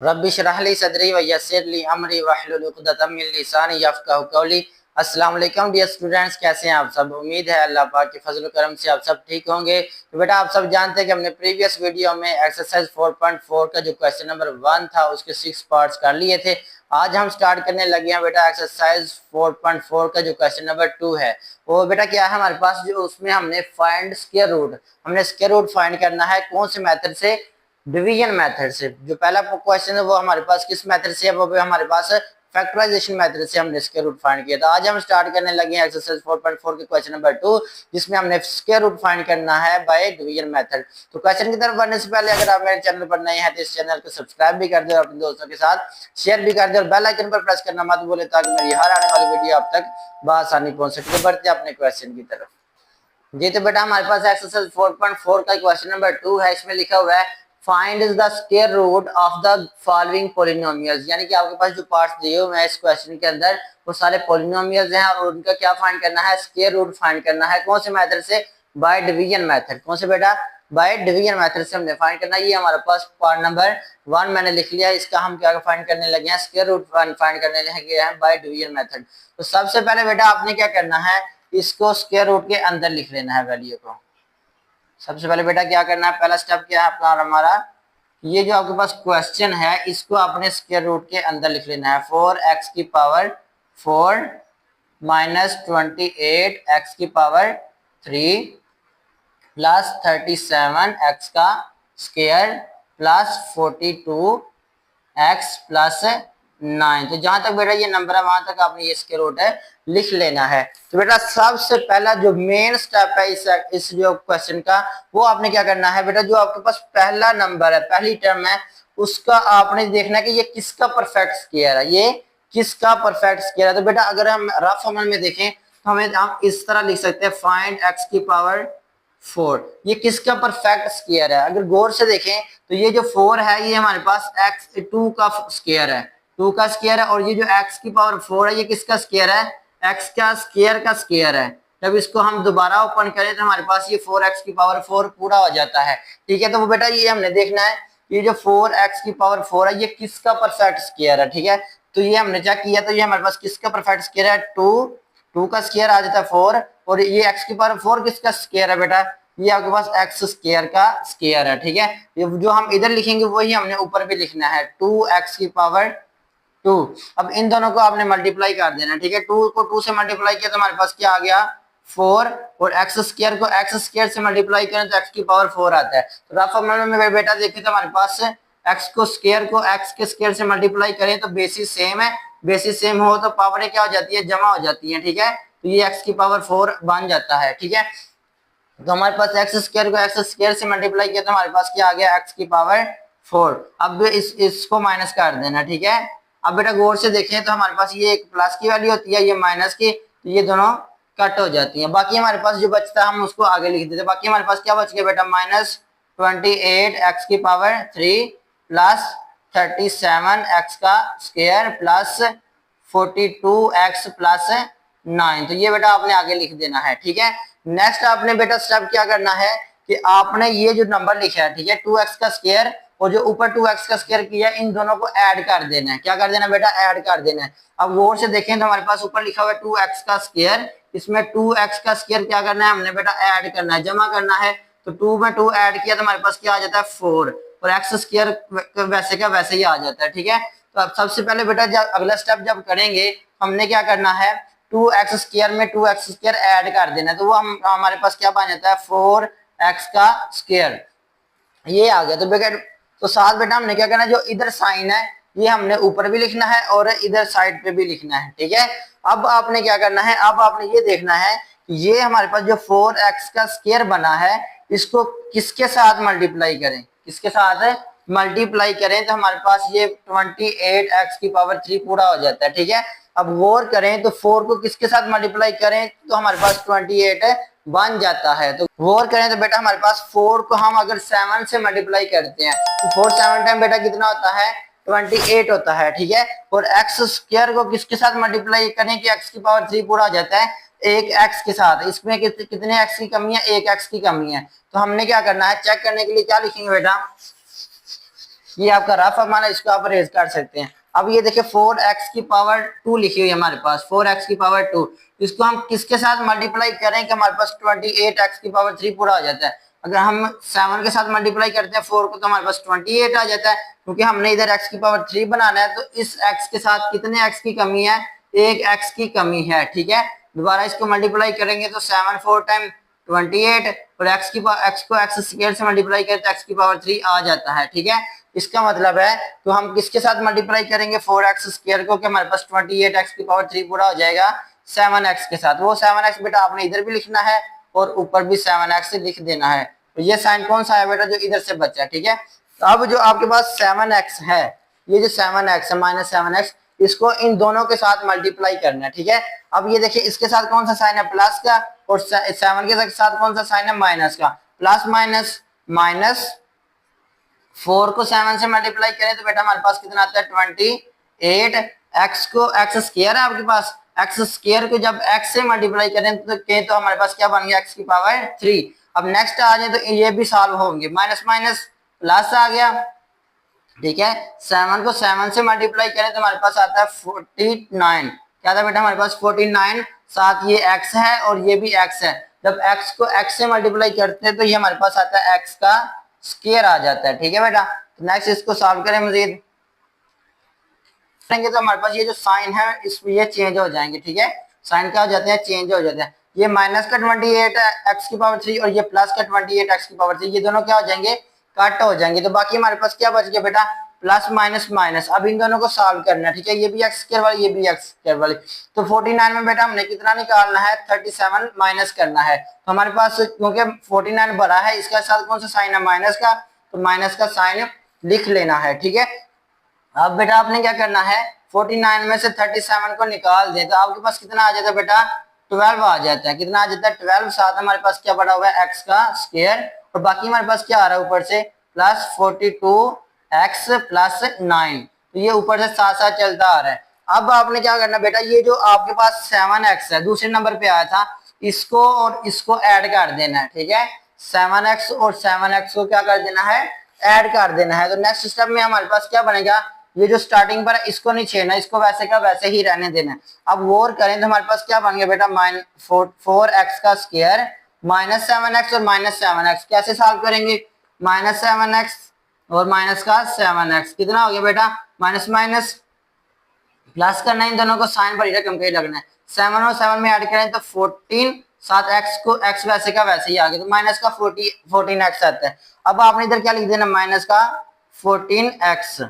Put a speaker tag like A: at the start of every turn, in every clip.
A: Rabbi इश्रह ली सदरी व यस्सिर ली अमरी वहलुल उक़दतम मिन लिसानी यफ़क़हू क़ौली। अस्सलाम वालेकुम डियर स्टूडेंट्स, कैसे हैं आप सब। उम्मीद है अल्लाह पाक के फजल करम से आप सब ठीक होंगे। तो बेटा आप सब जानते हैं कि हमने प्रीवियस वीडियो में एक्सरसाइज 4.4 का जो क्वेश्चन नंबर 1 था उसके 6 पार्ट्स कर लिए थे। आज हम स्टार्ट करने लगे हैं बेटा एक्सरसाइज 4.4 का जो क्वेश्चन नंबर 2 है। वो बेटा क्या है हमारे पास, जो उसमें हमने फाइंड स्क्वायर रूट, हमने स्क्वायर रूट फाइंड करना है कौन से मेथड से, डिवीजन मेथड से। जो पहला क्वेश्चन है वो हमारे पास किस मेथड से है, वो भी हमारे पास फैक्टराइजेशन मेथड से हमने स्क्वायर रूट फाइंड किया था। आज हम स्टार्ट करने लगे हैं एक्सरसाइज 4.4 के क्वेश्चन नंबर 2, जिसमें हमने स्क्वायर रूट फाइंड करना है बाय डिवीजन मेथड। तो क्वेश्चन की तरफ बढ़ने से पहले अगर आप मेरे चैनल पर नए हैं तो इस चैनल को सब्सक्राइब भी कर दे और अपने दोस्तों के साथ शेयर भी कर दे और बेल आइकन पर प्रेस करना मत भूले, ताकि मेरी हर आने वाली वीडियो आप तक बआसानी पहुंच सके। बढ़ते अपने क्वेश्चन की तरफ। जी तो बेटा हमारे पास एक्सरसाइज 4.4 का क्वेश्चन नंबर 2 है। इसमें लिखा हुआ है find the square root of the following polynomials, यानी कि आपके पास जो पार्ट्स दिए हुए हैं इस क्वेश्चन के अंदर वो सारे पॉलिनोमियल्स हैं और उनका क्या फाइंड करना है, स्क्वायर रूट फाइंड करना है। कौन से मेथड से, बाय डिवीजन मेथड। कौन से बेटा, बाय डिवीजन मेथड से हमने फाइंड करना है। ये हमारे पास पार्ट नंबर 1 मैंने लिख लिया। इसका हम क्या फाइंड करने लगे हैं, स्क्वायर रूट फाइंड करने लगे हैं बाय डिवीजन मेथड। तो सबसे पहले बेटा आपने क्या करना है, इसको स्क्वायर रूट के अंदर लिख लेना है वैल्यू को। सबसे पहले बेटा क्या करना है, पहला स्टेप क्या है अपना हमारा, ये जो आपके पास क्वेश्चन है इसको आपने स्क्वायर रूट के अंदर लिख लेना है। 4x की पावर 4 माइनस 28 x की पावर 3 प्लस 37 x का स्क्वायर प्लस 42 x प्लस 9। तो जहां तक बेटा ये नंबर है वहां तक आपने ये स्क्वायर रूट है लिख लेना है। तो बेटा सबसे पहला जो मेन स्टेप है इस जो क्वेश्चन का, वो आपने क्या करना है बेटा, जो आपके पास पहला नंबर है, पहली टर्म है, उसका आपने देखना है कि ये किसका परफेक्ट स्क्वायर है, ये किसका परफेक्ट स्क्वायर है। तो बेटा अगर हम रफ फॉर्म में देखें तो हमें हम इस तरह लिख सकते हैं फाइंड x की पावर 4, ये किसका परफेक्ट स्क्वायर है। अगर गौर से देखें तो ये जो 4 है ये हमारे पास x 2 का स्क्वायर है, 2 का स्क्वायर है, और ये जो x की पावर 4 है ये किसका स्क्वायर है, x का स्क्वायर है। जब इसको हम दोबारा ओपन करें तो हमारे पास ये 4x की पावर 4 पूरा हो जाता है। ठीक है, तो वो बेटा ये हमने देखना है ये जो 4x की पावर 4 है ये किसका परफेक्ट स्क्वायर है। ठीक है, तो ये हमने चेक किया तो ये हमारे पास किसका परफेक्ट स्क्वायर है, 2 का स्क्वायर आ जाता है 4, और ये x की पावर 4 किसका स्क्वायर है बेटा, ये आपके पास एक्स स्क्वायर का स्क्वायर है। ठीक है, ये जो हम इधर लिखेंगे वही हमने ऊपर भी लिखना है, 2x की पावर 2। अब इन दोनों को आपने मल्टीप्लाई कर देना। ठीक है, 2 को 2 से मल्टीप्लाई किया तो हमारे पास क्या आ गया, 4, और एक्स स्क्वायर को एक्स स्क्वायर से मल्टीप्लाई करें तो एक्स की पावर 4 आता है। तो रफ फॉर्मूला में बेटा देखें तो हमारे पास एक्स को स्क्वायर को एक्स के स्क्वायर से मल्टीप्लाई करें तो बेसिस सेम है, बेसिस सेम हो तो पावर क्या हो जाती है, जमा हो जाती है। ठीक है, तो ये एक्स की पावर 4 बन जाता है। ठीक है, तो हमारे पास एक्स स्क्वायर को एक्स स्क्वायर से मल्टीप्लाई किया तो हमारे पास क्या आ गया, एक्स की पावर 4। अब इसको माइनस कर देना। ठीक है, अब बेटा गौर से देखें तो हमारे पास ये एक प्लस की वैल्यू होती है, ये माइनस की, तो ये दोनों कट हो जाती हैं। बाकी हमारे पास जो बचता है हम उसको आगे लिख देते हैं। बाकी हमारे पास क्या बच गया बेटा, माइनस 28 एक्स की पावर 3 प्लस 37 एक्स का स्क्वायर प्लस 42 एक्स प्लस 9। तो ये बेटा आपने आगे लिख देना है। ठीक है, नेक्स्ट आपने बेटा स्टेप क्या करना है कि आपने ये जो नंबर लिखा है, ठीक है, 2x का स्क्वायर और जो ऊपर 2x का स्क्वायर किया इन दोनों को ऐड कर देना है। क्या कर देना बेटा, ऐड कर देना है। अब गौर से देखें तो हमारे पास ऊपर लिखा हुआ है 2x का स्क्वायर, इसमें 2x का स्क्वायर क्या करना है, हमने बेटा ऐड करना है, जमा करना है। तो 2 में 2 ऐड किया तो हमारे पास क्या आ जाता है 4, और एक्स स्क्वायर वैसे का वैसे ही आ जाता है। ठीक है, तो अब सबसे पहले बेटा जब अगला स्टेप जब करेंगे हमने क्या करना है, 2x स्क्वायर में 2x स्क्वायर ऐड कर देना है, तो वो हम हमारे पास क्या बन जाता है 4x का स्क्वायर, ये आ गया। तो बेटा तो साथ बेटा हमने क्या करना है, जो इधर साइन है ये हमने ऊपर भी लिखना है और इधर साइड पे भी लिखना है। ठीक है, अब आपने क्या करना है, अब आपने ये देखना है ये हमारे पास जो 4x का स्क्वायर बना है इसको किसके साथ मल्टीप्लाई करें, किसके साथ मल्टीप्लाई करें तो हमारे पास ये 28x की पावर 3 पूरा हो जाता है। ठीक है, अब गौर करें तो 4 को किसके साथ मल्टीप्लाई करें तो हमारे पास 28 बन जाता है। तो गौर करें तो बेटा हमारे पास 4 को हम अगर 7 से मल्टीप्लाई करते हैं तो 4 7 टाइम बेटा कितना होता है, 28 होता है। ठीक है, और एक्स स्क्वायर को किसके साथ मल्टीप्लाई करें कि एक्स की पावर 3 पूरा हो जाता है, एक एक्स के साथ। इसमें कितने एक्स की कमी है, एक एक्स की कमी है। तो हमने क्या करना है, चेक करने के लिए क्या लिखेंगे बेटा, ये आपका रफ फॉर्मूला, इसको आप रेज कर सकते हैं। अब ये देखिए 4x की पावर 2 लिखी हुई है हमारे पास, 4x की पावर 2। इसको हम किसके साथ मल्टीप्लाई करें कि हमारे पास 28x की पावर 3 पूरा हो जाता है। अगर हम 7 के साथ मल्टीप्लाई करते हैं 4 को तो हमारे पास 28 आ जाता है, क्योंकि हमने इधर x की पावर 3 बनाना है। तो इस x के साथ कितने x की कमी है, एक x की कमी है, ठीक है। दोबारा इसको मल्टीप्लाई करेंगे तो 7 4 टाइम 28 और x को x स्क्वायर से मल्टीप्लाई करें तो x की पावर 3 आ जाता है, ठीक है। इसका मतलब है तो हम किसके साथ मल्टीप्लाई करेंगे 4x स्क्वायर को कि हमारे पास 28x की पावर 3 पूरा हो जाएगा 7x के साथ। वो 7x बेटा आपने इधर भी लिखना है और ऊपर भी 7x लिख देना है। तो ये साइन कौन सा है बेटा, जो इधर से बचा है, ठीक है। तो अब जो आपके पास 7x है, ये जो 7x है माइनस 7x, इसको इन दोनों के साथ मल्टीप्लाई करना है, ठीक है। अब ये देखिए इसके साथ कौन सा साइन है, प्लस का, और 7 के साथ कौन सा साइन है, माइनस का। प्लस माइनस माइनस 4 को 7 से मल्टीप्लाई करें तो बेटा हमारे पास कितना आता है 28। x को x स्क्वायर है आपके पास, x स्क्वायर को जब x से मल्टीप्लाई करें तो हमारे पास क्या बन गया x की पावर 3। अब नेक्स्ट आ जाए तो ये भी सॉल्व होंगे, माइनस माइनस प्लस आ गया, ठीक है। 7 को 7 से मल्टीप्लाई करें तो हमारे पास आता है 49। क्या था बेटा हमारे पास 49, साथ ये x है और ये भी x है। जब x को x से मल्टीप्लाई करते हैं तो ये हमारे पास आता है x का स्क्वायर आ जाता है, ठीक है बेटा। तो नेक्स्ट इसको सॉल्व करें मजीद करेंगे तो हमारे पास ये जो साइन है इस ये चेंज हो जाएंगे, ठीक है। साइन क्या हो जाते हैं, चेंज हो जाते हैं। ये माइनस का 28 x की पावर 3 और ये प्लस का 28 x की पावर 3, ये दोनों क्या हो जाएंगे, कट हो जाएंगे। तो बाकी हमारे पास क्या बच गया बेटा, प्लस माइनस माइनस। अब इन दोनों को सॉल्व करना है, ठीक है। ये भी एक्स स्क्वायर वाली, ये भी एक्स स्क्वायर वाली। तो 49 में बेटा हमने कितना निकालना है, 37 माइनस करना है। तो हमारे पास क्योंकि 49 बड़ा है, इसके साथ कौन सा साइन है, माइनस का, तो माइनस का साइन लिख लेना है, ठीक है। अब बेटा आपने क्या करना है, 49 में से 37 को निकाल दें तो आपके पास कितना आ जाता है बेटा, 12 आ जाता है। कितना आ जाता है, 12। साथ हमारे पास क्या बड़ा हुआ है, एक्स का स्क्वायर, और बाकी हमारे पास क्या आ रहा है ऊपर से, प्लस 42x प्लस 9। तो ये ऊपर से साथ साथ चलता आ रहा है। अब आपने क्या करना बेटा, ये जो आपके पास 7x है दूसरे नंबर पे आया था, इसको और इसको ऐड कर देना है, ठीक है। 7x और 7x को क्या कर देना है, ऐड कर देना है। तो नेक्स्ट स्टेप में हमारे पास क्या बनेगा, ये जो स्टार्टिंग पर है इसको नहीं छेड़ना, इसको वैसे का वैसे ही रहने देना है। अब वोर करें तो हमारे पास क्या बन गया बेटा, 4x का स्क्वायर माइनस 7x और माइनस 7x। कैसे सॉल्व करेंगे, माइनस 7x और माइनस का 7x कितना हो गया बेटा, माइनस माइनस प्लस करना है, इन दोनों को साइन पर रकम का लगना है। 7 और 7 में ऐड करें तो 14, साथ x को x वैसे का वैसे ही आ गया, तो माइनस का 14x आता है। अब आपने इधर क्या लिख देना, माइनस का 14x,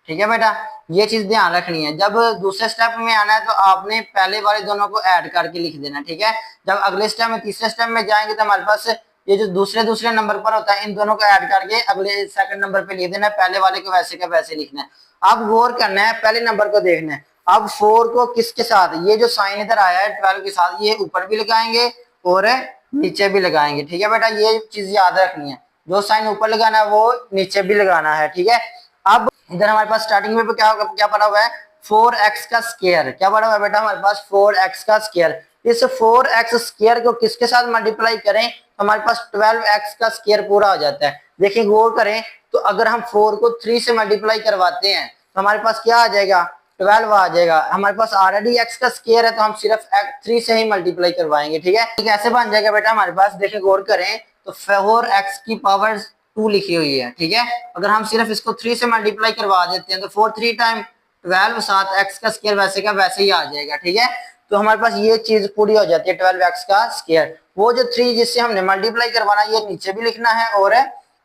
A: ठीक है बेटा। ये चीज ध्यान रखनी है, जब दूसरे स्टेप में आना है तो आपने पहले वाले दोनों को ऐड करके लिख देना, ठीक है। जब अगले स्टेप में तीसरे स्टेप में जाएंगे तो हमारे पास ये जो दूसरे दूसरे नंबर पर होता है इन दोनों को ऐड करके अगले सेकंड नंबर पे लिख देना है, पहले वाले को वैसे का वैसे लिखना है। अब गौर करना है, पहले नंबर को देखना है। अब 4 को किसके साथ, ये जो साइन इधर आया है 12 के साथ, ये ऊपर भी लगाएंगे और नीचे भी लगाएंगे, ठीक है बेटा। ये चीज याद रखनी है, जो साइन ऊपर लगाना है वो नीचे भी लगाना है, ठीक है। अब इधर हमारे पास स्टार्टिंग में क्या पड़ा हुआ है, 4x का स्क्वायर। क्या पड़ा हुआ है बेटा हमारे पास, 4x का स्क्वायर। इस 4x स्क्वायर को किसके साथ मल्टीप्लाई करें तो हमारे पास 12x का स्क्वायर पूरा हो जाता है। देखिए गौर करें तो अगर हम 4 को 3 से मल्टीप्लाई करवाते हैं तो हमारे पास क्या आ जाएगा, 12 आ जाएगा। हमारे पास ऑलरेडी x का स्क्वायर है तो हम सिर्फ 3 से ही मल्टीप्लाई करवाएंगे, ठीक है। तो कैसे बन जाएगा बेटा हमारे पास, देखिए गौर करें तो 4x की पावर 2 लिखी हुई है, ठीक है। अगर हम सिर्फ इसको 3 से मल्टीप्लाई करवा देते हैं तो 4 3 टाइम 12, साथ x का स्क्वायर वैसे का वैसे ही आ जाएगा, ठीक है। तो हमारे पास ये चीज पूरी हो जाती है, 12x का स्क्वायर। वो जो 3 जिससे हमने मल्टीप्लाई करवाना ये नीचे भी लिखना है और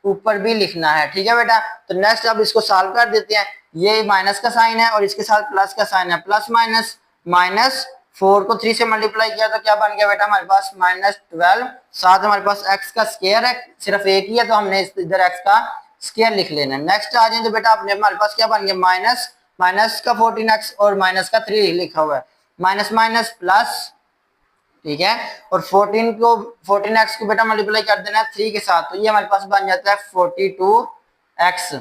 A: ऊपर भी लिखना है, ठीक है बेटा। तो नेक्स्ट अब इसको सॉल्व कर देते हैं। ये माइनस का साइन है और इसके साथ प्लस का साइन है, प्लस माइनस माइनस 4 को 3 से मल्टीप्लाई किया तो क्या बन गया बेटा हमारे पास, -12। साथ हमारे पास x का स्क्वायर है, सिर्फ एक ही है तो हमने इधर x का स्क्वायर लिख लेना है। नेक्स्ट आ जाए तो बेटा अपने हमारे पास क्या बन गया, माइनस माइनस का 14x और माइनस का 3 लिखा हुआ है, माइनस माइनस प्लस, ठीक है। और 14x को बेटा मल्टीप्लाई कर देना है 3 के साथ, तो ये हमारे पास बन जाता है 42x।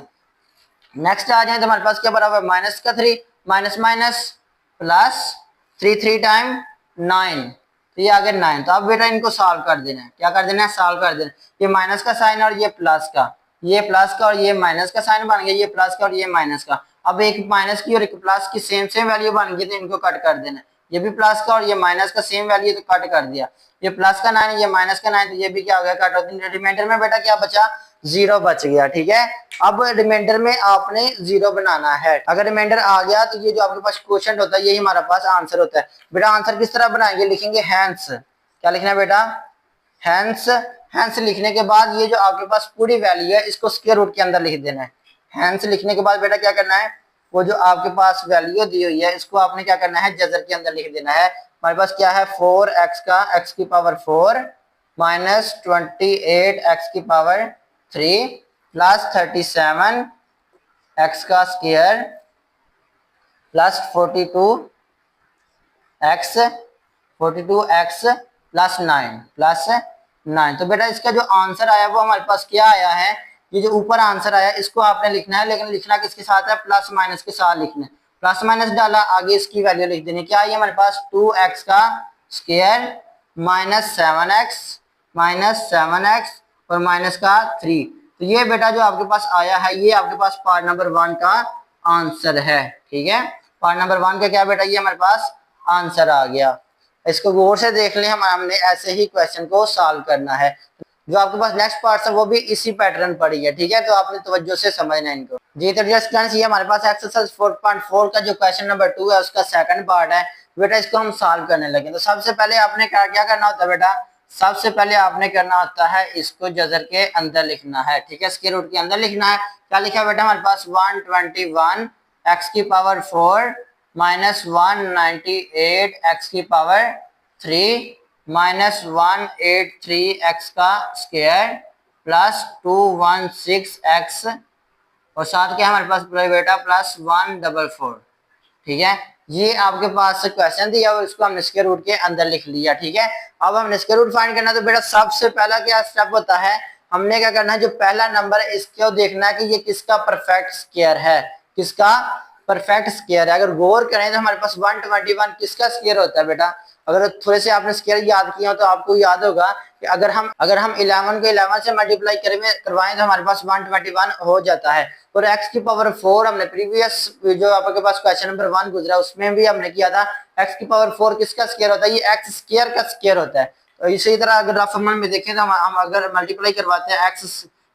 A: नेक्स्ट आ जाए तो हमारे पास क्या बना हुआ है, माइनस का 3, माइनस माइनस प्लस 3 3 टाइम 9, तो ये आ गया 9। तो अब बेटा इनको सॉल्व कर देना है, क्या कर देना है, सॉल्व कर देना। ये माइनस का साइन और ये प्लस का, ये प्लस का और ये माइनस का साइन बन गया, ये प्लस का और ये माइनस का। अब एक माइनस की और एक प्लस की सेम सेम वैल्यू बन गई तो इनको कट कर देना। ये भी प्लस का और ये माइनस का सेम वैल्यू तो कट कर दिया। ये प्लस का 9 ये माइनस का 9 तो ये भी क्या हो गया कट होती। रिमाइंडर में बेटा क्या बचा, 0 बच गया। ठीक है, अब रिमाइंडर में आपने 0 बनाना है। अगर रिमाइंडर आ गया तो ये जो आपके पास क्वेश्चन होता है यही हमारे पास आंसर होता है। बेटा आंसर किस तरह बनाएंगे, लिखेंगे हैंस। क्या लिखना है बेटा, हैंस। हैंस लिखने के बाद ये जो आपके पास पूरी वैल्यू है इसको स्क्वायर रूट के अंदर लिख देना है। हैंस लिखने के बाद बेटा क्या करना है, वो जो आपके पास वैल्यू दी हुई है इसको आपने क्या करना है, जजर के अंदर लिख देना है। हमारे पास क्या है, 4x का x की पावर 4 माइनस 28x की पावर 3 प्लस 37 x का स्क्वायर प्लस 42x प्लस 9 तो बेटा इसका जो आंसर आया वो हमारे पास क्या आया है, ये जो ऊपर आंसर आया इसको आपने लिखना है, लेकिन लिखना किसके साथ है, प्लस माइनस के साथ लिखना है। प्लस माइनस डाला, आगे इसकी वैल्यू लिख देनी। क्या है हमारे पास, 2x का स्क्वायर माइनस 7x और माइनस का 3। तो ये बेटा जो आपके पास आया है ये आपके पास पार्ट नंबर 1 का आंसर है। ठीक है, पार्ट नंबर 1 का क्या बेटा, ये हमारे पास आंसर आ गया। इसको गौर से देख लें, हमने ऐसे ही क्वेश्चन को सॉल्व करना है। जो आपके पास नेक्स्ट पार्ट है वो भी इसी पैटर्न पड़ी है। ठीक है, तो आपने तवज्जो से समझना है इनको। जी तो डियर स्टूडेंट्स, ये हमारे पास एक्सरसाइज 4.4 का जो क्वेश्चन नंबर 2 है उसका सेकंड पार्ट है बेटा। इसको हम सॉल्व करने लगे तो सबसे पहले आपने क्या करना होता है बेटा, सबसे पहले आपने करना होता है इसको जजर के अंदर लिखना है। ठीक है, स्क्वायर रूट के अंदर लिखना है। क्या लिखा बेटा हमारे पास, 121 x की पावर 4 माइनस 198 x की पावर 3 माइनस 183 x का स्क्वायर प्लस 216 x और साथ क्या हमारे पास बेटा प्लस 144। ठीक है, ये आपके पास क्वेश्चन दिया और इसको हमने स्क्वायर रूट के अंदर लिख लिया। ठीक है, अब हमने स्क्वायर रूट फाइंड करना तो बेटा सबसे पहला क्या स्टेप होता है, हमने क्या करना है, जो पहला नंबर है इसको देखना है कि ये किसका परफेक्ट स्क्वायर है, किसका परफेक्ट स्क्वायर है। अगर गौर करें तो हमारे पास 121 किसका स्क्वायर होता है बेटा, अगर थोड़े से आपने स्क्वायर याद किया हो तो आपको याद होगा कि अगर हम 11 को 11 से मल्टीप्लाई करवाएं तो हमारे पास 121 हो जाता है। और x की पावर 4 हमने प्रीवियस जो आपके पास क्वेश्चन नंबर 1 गुजरा उसमें भी हमने किया था, x की पावर 4 किसका स्क्वायर होता है, ये x स्क्वायर का स्क्वायर होता है। तो इसी तरह अगर रफ अमल में देखें तो हम अगर मल्टीप्लाई करवाते हैं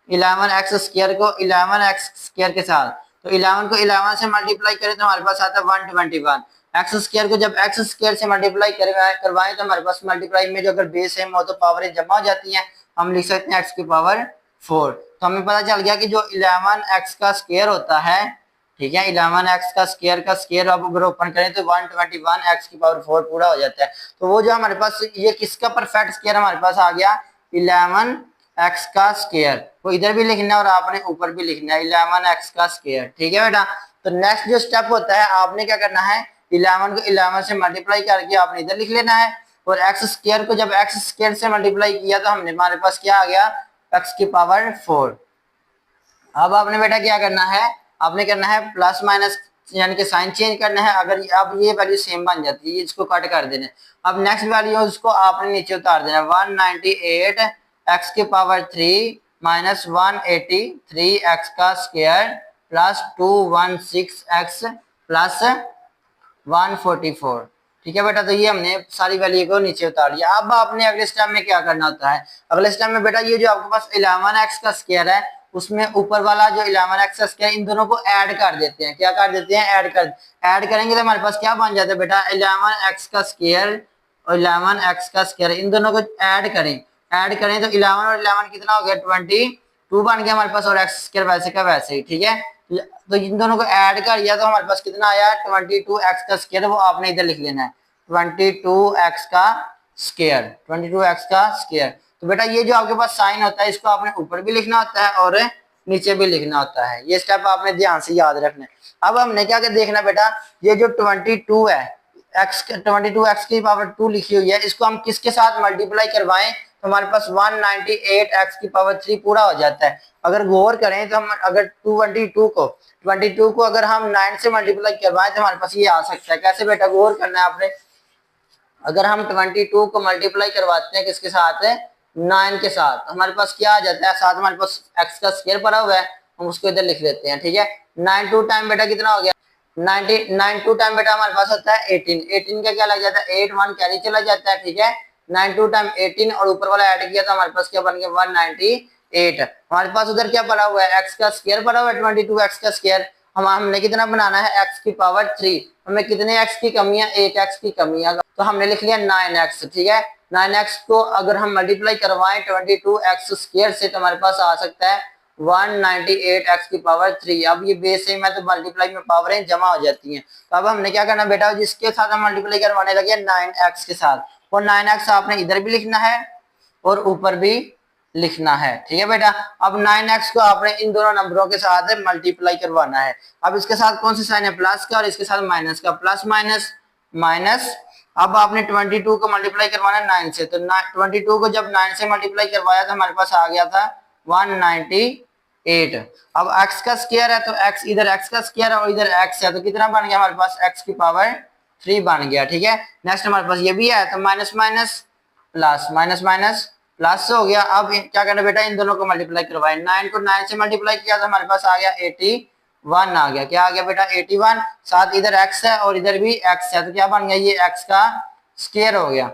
A: 11x स्क्वायर को 11x स्क्वायर के साथ, तो 11 को 11 से मल्टीप्लाई करें तो हमारे पास आता है 121। एक्स स्क्वायर को जब एक्स स्क्वायर से मल्टीप्लाई करवाएं तो हमारे पास मल्टीप्लाई में जो अगर बेस सेम हो तो पावर जमा हो जाती है, हम लिख सकते हैं एक्स की पावर 4। तो हमें पता चल गया कि जो 11x का स्क्वायर होता है, ठीक है, 11x का स्क्वायर अब अगर ओपन करें तो 121x की पावर 4 पूरा हो जाता है। तो वो जो हमारे पास ये किसका परफेक्ट स्क्वायर हमारे पास आ गया, 11x का स्क्वायर। वो इधर भी लिखना है और आपने ऊपर भी लिखना है 11x का स्क्वायर। ठीक है बेटा, तो नेक्स्ट जो स्टेप होता है आपने क्या करना है, 11 को 11 से मल्टीप्लाई करके आपने इधर लिख लेना है और एक्स स्क्वायर को जब एक्स स्क्वायर से मल्टीप्लाई किया तो हमने हमारे पास क्या आ गया, एक्स की पावर 4। अब आपने बेटा क्या करना है, आपने करना है प्लस माइनस यानी कि साइन चेंज करना है। अगर अब ये वैल्यू सेम बन जाती है इसको कट कर देना। अब नेक्स्ट वैल्यू उसको आपने नीचे उतार देना, 198 एक्स की पावर 3 माइनस 183 एक्स का स्क्वायर प्लस 216 एक्स प्लस 144। ठीक है बेटा, तो ये हमने सारी वैल्यू को नीचे उतार लिया। अब आपने अगले स्टेप में क्या करना होता है, अगले स्टेप में बेटा ये जो आपके पास 11x का स्क्वायर है उसमें ऊपर वाला जो 11x का स्क्वायर इन दोनों को ऐड कर देते हैं। क्या कर देते हैं, ऐड करेंगे तो हमारे पास क्या बन जाता है बेटा, 11x का स्क्वायर और 11x का स्क्वायर इन दोनों को ऐड करें तो 11 और 11 कितना हो गया, 22 बन गया हमारे पास और x स्क्वायर वैसे का वैसे ही। ठीक है, तो इन दोनों को ऐड कर लिया तो हमारे पास कितना आया, 22x का स्क्वायर, वो आपने इधर लिख लेना है 22x का स्क्वायर। तो बेटा ये जो आपके पास साइन होता है इसको आपने ऊपर भी लिखना होता है और नीचे भी लिखना होता है। ये स्टेप आपने ध्यान से याद रखना है। अब हमने क्या देखना बेटा, ये जो 22 है x की पावर 2 लिखी हुई है इसको हम किसके साथ मल्टीप्लाई करवाएं तो हमारे पास 198x की पावर 3 पूरा हो जाता है। अगर गौर करें तो हम अगर 22 को अगर हम 9 से मल्टीप्लाई करवाएं तो हमारे पास ये आ सकता है। कैसे बेटा, गौर करना है आपने, अगर हम 22 को मल्टीप्लाई करवाते हैं किसके साथ है, 9 के साथ हमारे पास क्या आ जाता है, साथ हमारे पास x का स्क्वायर पड़ा हुआ है, हम उसको इधर लिख लेते हैं। ठीक है, 9 टू टाइम बेटा कितना हो गया 99 टू टाइम बेटा हमारे पास होता है 18, 18 का क्या लग जाता है 8, 1 कैरी चला जाता है। ठीक है, 9 टू टाइम 18 और ऊपर वाला ऐड किया तो हमारे पास क्या बन गया 198। हमारे पास उधर क्या पड़ा हुआ है x का स्क्वायर पड़ा हुआ है 22x का स्क्वायर। हमने कितना बनाना है x की पावर 3, हमें कितने x की कमी है, 1x की कमी है, तो हमने लिख लिया 9x। ठीक है, 9x को अगर हम मल्टीप्लाई करवाएं 22x स्क्वायर से तो हमारे पास आ सकता है 198x की पावर 3। अब ये बेस सेम है तो मल्टीप्लाई में पावरें जमा हो जाती हैं। तो अब हमने क्या करना बेटा, जिसके साथ हम मल्टीप्लाई करवाने लगे 9x के साथ, और 9x आपने इधर भी लिखना है और ऊपर भी लिखना है। ठीक है बेटा, अब 9x को आपने इन दोनों नंबरों के साथ मल्टीप्लाई करवाना है। अब इसके साथ कौन सा साइन है, प्लस का, और इसके साथ माइनस का, प्लस माइनस माइनस। अब आपने 22 को मल्टीप्लाई करवाना है 9 से, तो 22 को जब 9 से मल्टीप्लाई करवाया तो हमारे पास आ गया था 198। अब x का स्क्वायर है तो x इधर x का स्क्वायर है और इधर x है, तो कितना बन गया हमारे पास x की पावर 3 बन गया। ठीक है, नेक्स्ट हमारे पास ये भी है तो minus minus plus, minus minus plus हो गया। अब क्या करना बेटा, इन दोनों को मल्टीप्लाई करवाए, 9 को 9 से मल्टीप्लाई किया तो हमारे पास आ गया 81 आ गया। क्या आ गया बेटा 81, साथ इधर x है और इधर भी x है, तो क्या बन गया ये x का स्क्वायर हो गया।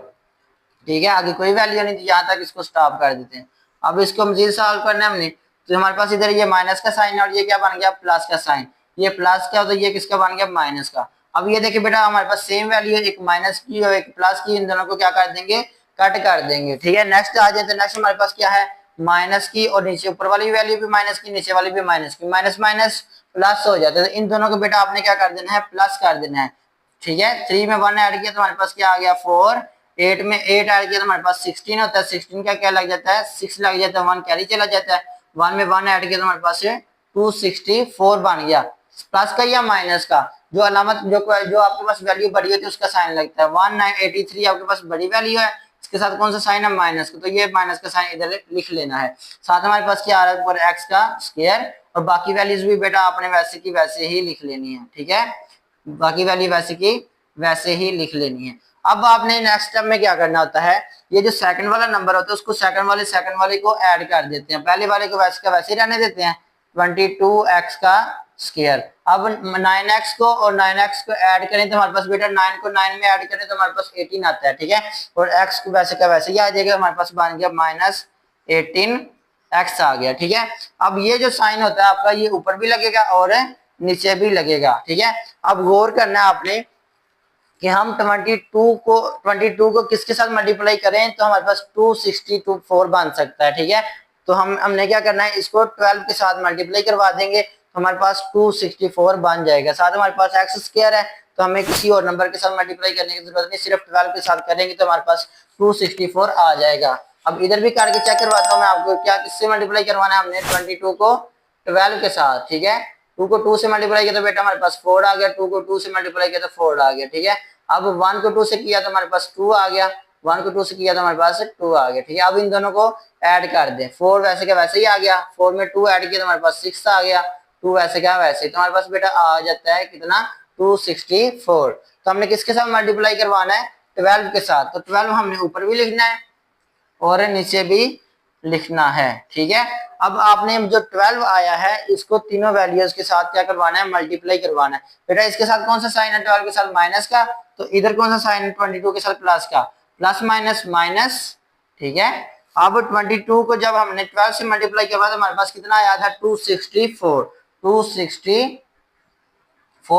A: ठीक है, आगे कोई वैल्यू नहीं थी, यहाँ तक इसको स्टॉप कर देते हैं। अब इसको मजीद सॉल्व करना है हमने, तो हमारे पास इधर ये माइनस का साइन और ये क्या बन गया प्लस का साइन, ये प्लस का तो ये किसका बन गया माइनस का। अब ये देखिए बेटा हमारे पास सेम वैल्यू है, एक माइनस की और एक प्लस की, इन दोनों को क्या कर देंगे कट कर देंगे। ठीक है, नेक्स्ट आ जाए तो नेक्स्ट हमारे पास क्या है माइनस की, और नीचे ऊपर वाली वैल्यू भी माइनस की, नीचे वाली भी माइनस की, माइनस माइनस प्लस हो जाता है, तो इन दोनों को बेटा आपने क्या कर देना है प्लस कर देना है। ठीक है, 3 में 1 ऐड किया तो हमारे पास क्या आ गया 4, 8 में 8 ऐड किया तो हमारे पास 16 होता है, 16 का क्या लग जाता है 6 लग जाता है, 1 कैरी चला जाता है, 1 में 1 ऐड किया तो हमारे पास 264 बन गया। प्लस का या माइनस का जो अलामत जो आपके पास वैल्यू बड़ी होती है उसका साइन लगता है, 1983 आपके पास बड़ी वैल्यू है, इसके साथ कौन सा साइन है माइनस का, तो ये माइनस का साइन इधर लिख लेना है। साथ हमारे पास क्या आ रहा है ऊपर एक्स का स्क्वायर, और बाकी वैल्यूज भी बेटा आपने वैसे की वैसे ही लिख लेनी है। ठीक है, बाकी वैल्यू वैसे की वैसे ही लिख लेनी है। अब आपने नेक्स्ट स्टेप में क्या करना होता है, ये जो सेकंड वाला नंबर होता है उसको सेकंड वाले को ऐड कर देते हैं, पहले वाले को वैसे का वैसे ही रहने देते हैं 22x का स्क्वायर। अब 9x को और 9x को ऐड करें तो हमारे पास बेटा 9 को 9 में ऐड करें तो हमारे पास 18 आता है। ठीक है, और x को वैसे का वैसे ही आ जाएगा, हमारे पास बन गया -18x आ गया। ठीक है, अब ये जो साइन होता है आपका ये ऊपर भी लगेगा और नीचे भी लगेगा। ठीक है, अब गौर करना है आपने कि हम 22 को किसके साथ मल्टीप्लाई करें तो हमारे पास 264 बन सकता है। ठीक है, तो हमने क्या करना है इसको 12 के साथ मल्टीप्लाई करवा देंगे तो हमारे पास 264 बन जाएगा। साथ हमारे पास एक्स स्क्वायर है तो हमें किसी और नंबर के साथ मल्टीप्लाई करने की जरूरत नहीं, सिर्फ 12 के साथ करेंगे तो हमारे पास 264 आ जाएगा। अब इधर भी करके चेक करवाता हूँ मैं आपको, क्या किससे मल्टीप्लाई करवाना है हमने 22 को 12 के साथ। ठीक है, 2 को 2 से मल्टीप्लाई किया तो बेटा हमारे पास 4 आ गया, 2 को 2 से मल्टीप्लाई किया तो 4 आ गया। ठीक है, अब 1 को 2 से किया तो हमारे पास 2 आ गया, 1 को 2 से किया तो हमारे पास 2 आ गया। ठीक है, अब इन दोनों को ऐड कर दें, 4 वैसे का वैसे ही आ गया, 4 में 2 ऐड किया तो हमारे पास 6 आ गया, 2 वैसे का वैसे ही, तो हमारे पास बेटा आ जाता है कितना 264। तो हमने किसके साथ मल्टीप्लाई करवाना है 12 के साथ, तो 12 हमने ऊपर भी लिखना है और नीचे भी लिखना है। ठीक है, अब आपने जो 12 आया है इसको तीनों वैल्यूज के साथ क्या करवाना है मल्टीप्लाई करवाना है। बेटा इसके साथ कौन सा साइन है 12 के साथ माइनस का, तो इधर कौन सा साइन है 22 के साथ प्लस का, प्लस माइनस माइनस। ठीक है, अब 22 को जब हमने 12 से मल्टीप्लाई किया तो हमारे पास कितना आया था 264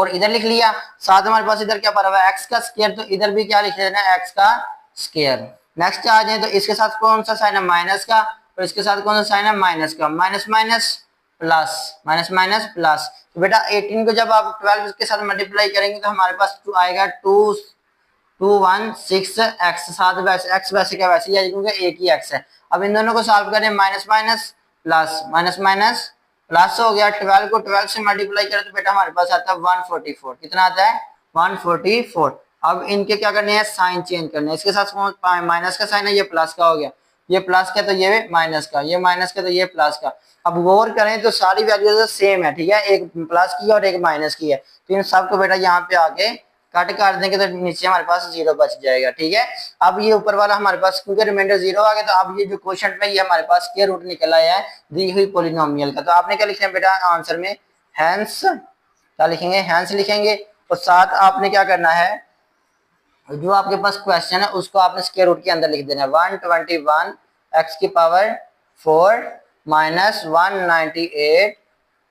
A: इधर लिख लिया। साथ हमारे पास इधर क्या पड़ा हुआ है एक्स का स्क्वायर, तो इधर भी क्या लिख लेना है एक्स का स्क्वायर। नेक्स्ट आ जाए तो इसके साथ कौन सा साइन है माइनस का, और इसके साथ कौन सा साइन है माइनस का, minus minus plus, minus minus plus. तो बेटा 18 को जब आप 12 के साथ मल्टीप्लाई करेंगे तो हमारे पास आएगा 216x, साथ वैसे एक्स वैसे क्या वैसे ही क्योंकि एक ही एक्स है। अब इन दोनों को सॉल्व करें, minus minus plus, minus minus plus हो गया, 12 को 12 से मल्टीप्लाई करें तो बेटा हमारे पास आता है 144। कितना आता है 144। अब इनके क्या करने हैं साइन चेंज करने हैं, इसके साथ माइनस का साइन है ये प्लस का हो गया, ये प्लस का तो ये माइनस का, ये माइनस का तो ये प्लस का। अब गौर करें तो सारी वैल्यूज सेम है। ठीक है, एक प्लस की और एक माइनस की है, तो इन सबको बेटा यहाँ पे आके कट कर देंगे तो नीचे हमारे पास 0 बच जाएगा। ठीक है, अब ये ऊपर वाला हमारे पास क्योंकि रिमाइंडर 0 आ गया, तो अब ये जो क्वेश्चन में ये हमारे पास स्क्वायर रूट निकल आया है दी हुई पॉलिनोमियल का। तो आपने क्या लिखना है बेटा आंसर में, हैंस क्या लिखेंगे, हैंस लिखेंगे। और साथ आपने क्या करना है, जो आपके पास क्वेश्चन है उसको आपने स्क्वायर रूट के अंदर लिख देना है। 121 एक्स की पावर 4 माइनस 198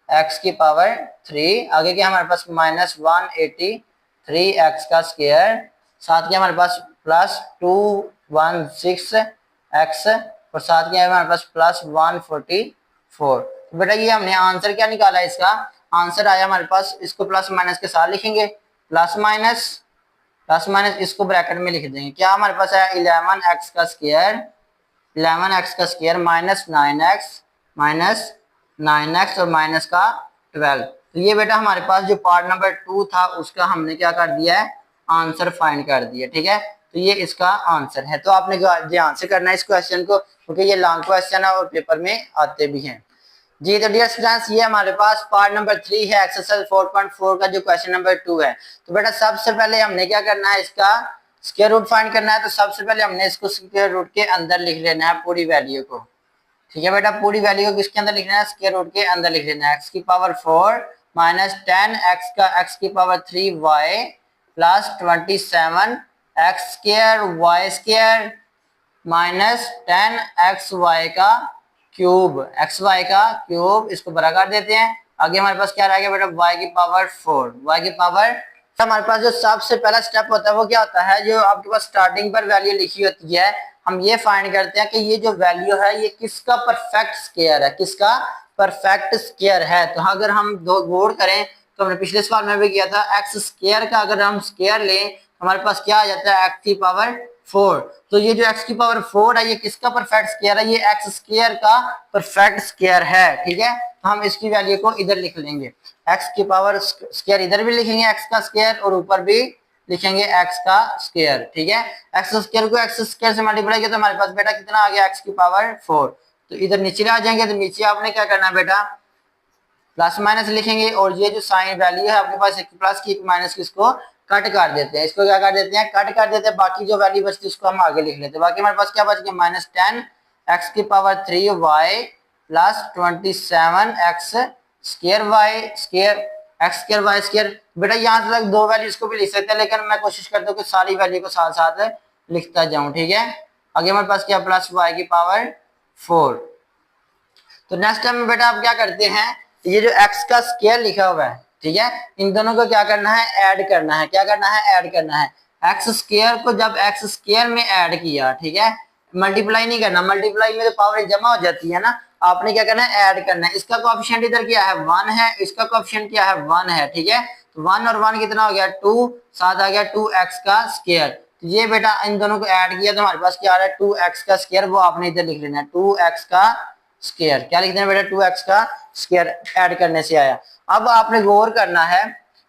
A: एक्स की पावर 3, आगे क्या हमारे पास माइनस 183 एक्स का स्क्वायर, साथ के हमारे पास प्लस 216 एक्स, और साथ के हमारे पास प्लस 144। तो बेटा ये हमने आंसर क्या निकाला है, इसका आंसर आया हमारे पास, इसको प्लस माइनस के साथ लिखेंगे, प्लस माइनस इसको ब्रैकेट में लिख देंगे। क्या हमारे पास है 11 एक्स का स्क्वायर, 11 एक्स का स्क्वायर माइनस 9 एक्स और माइनस का 12। तो ये बेटा हमारे पास जो पार्ट नंबर 2 था उसका हमने क्या कर दिया है, आंसर फाइंड कर दिया। ठीक है, तो ये इसका आंसर है। तो आपने ध्यान से करना है इस क्वेश्चन को, क्योंकि ये लॉन्ग क्वेश्चन है और पेपर में आते भी हैं जी। तो डियर स्टूडेंट्स, ये हमारे पास पार्ट नंबर 3 है, एक्सरसाइज 4.4 का जो क्वेश्चन नंबर 2 है। तो बेटा सबसे पहले हमने क्या करना है, इसका स्क्वायर रूट फाइंड करना है। तो सबसे पहले हमने इसको स्क्वायर रूट के अंदर लिख लेना है पूरी वैल्यू को। ठीक है बेटा, पूरी वैल्यू को किसके अंदर लिखना है, स्क्वायर रूट के अंदर लिख लेना है। एक्स की पावर 4 माइनस 10 एक्स का एक्स की power 3 y plus 27 x square y square minus 10 x y का क्यूब, एक्स वाई का क्यूब, इसको बड़ा कर देते हैं। आगे हमारे पास क्या रह गया बेटा, वाई की पावर 4, वाई की पावर। हमारे पास जो सबसे पहला स्टेप होता है वो क्या होता है, जो आपके पास स्टार्टिंग पर वैल्यू लिखी होती है, हम ये फाइंड करते हैं कि ये जो वैल्यू है ये किसका परफेक्ट स्क्वायर है, किसका परफेक्ट स्क्वायर है। तो अगर हम दो गौर करें तो हमने पिछले सवाल में भी किया था, एक्स स्क्वायर का अगर हम स्क्वायर लें तो हमारे पास क्या आ जाता है, एक्स की पावर 4। तो ये जो एक्स की पावर 4 है ये किसका परफेक्ट स्क्वायर है, ये एक्स स्क्वायर का परफेक्ट स्क्वायर है। ठीक है, तो हम इसकी वैल्यू को इधर लिख लेंगे, एक्स की पावर स्क्वायर इधर भी लिखेंगे एक्स का स्क्वायर, और ऊपर भी लिखेंगे एक्स का स्क्वायर। ठीक है, एक्स स्क्वायर को एक्स स्क्वायर से मल्टीप्लाई किया तो हमारे पास बेटा कितना आ गया, एक्स की पावर 4। तो इधर नीचे आ जाएंगे, तो नीचे आपने क्या करना है बेटा, प्लस माइनस लिखेंगे, और ये जो साइन वैल्यू है आपके पास एक प्लस की एक माइनस की, इसको कट कर देते हैं, इसको क्या कर देते हैं, कट कर देते हैं। बाकी जो वैल्यू बचती है उसको हम आगे लिख लेते हैं। बाकी हमारे पास क्या बच गया, माइनस 10 एक्स की power 3 y plus 27 x square y square x square y square. बेटा यहाँ तक दो वैल्यू इसको भी लिख सकते हैं, लेकिन मैं कोशिश करता हूँ कि सारी वैल्यू को साथ साथ लिखता जाऊं। ठीक है, आगे हमारे पास क्या, प्लस वाई की पावर 4। तो नेक्स्ट टाइम में बेटा आप क्या करते हैं, ये जो x का स्क्वायर लिखा हुआ है, ठीक है, इन दोनों को क्या करना है, ऐड करना है। क्या करना है, ऐड करना है। एक्स स्क्वायर को जब एक्स स्क्वायर में ऐड किया, ठीक है, मल्टीप्लाई नहीं करना, मल्टीप्लाई में तो पावर जमा हो जाती है ना, आपने क्या करना है, ऐड करना है। इसका कोएफिशिएंट इधर क्या है, 1 है, इसका कोएफिशिएंट क्या है, 1 है। ठीक है, तो 1 और 1 कितना हो गया, 2, साथ आ गया 2x का स्क्वायर। तो ये बेटा इन दोनों को ऐड किया तो हमारे पास क्या आ रहा है, 2x का स्क्वायर, वो आपने इधर लिख लेना है, 2x का स्क्वायर। क्या लिखना है बेटा, 2x का स्क्वायर ऐड करने से आया। अब आपने गौर करना है